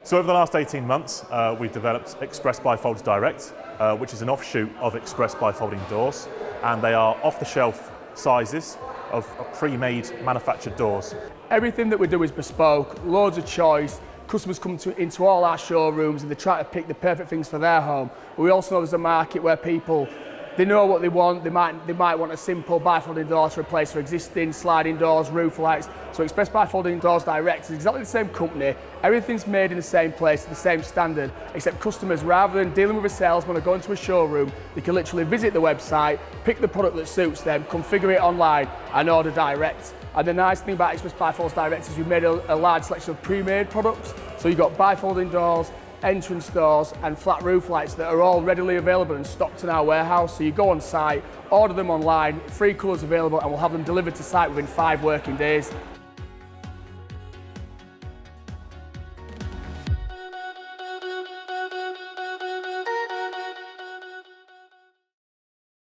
So over the last 18 months, we've developed Express by Folders Direct, which is an offshoot of Express by Folding Doors, and they are off-the-shelf sizes of pre-made manufactured doors. Everything that we do is bespoke, loads of choice. Customers come into all our showrooms and they try to pick the perfect things for their home. But we also know there's a market where people, they know what they want. They might want a simple bifolding door to replace their existing sliding doors, roof lights. So Express by Folding Doors Direct is exactly the same company. Everything's made in the same place, the same standard, except customers, rather than dealing with a salesman or going to a showroom, they can literally visit the website, pick the product that suits them, configure it online and order direct. And the nice thing about Express by Folders Direct is we've made a large selection of pre-made products. So you've got bifolding doors, entrance doors and flat roof lights that are all readily available and stocked in our warehouse. So you go on site, order them online, free colours available, and we'll have them delivered to site within 5 working days.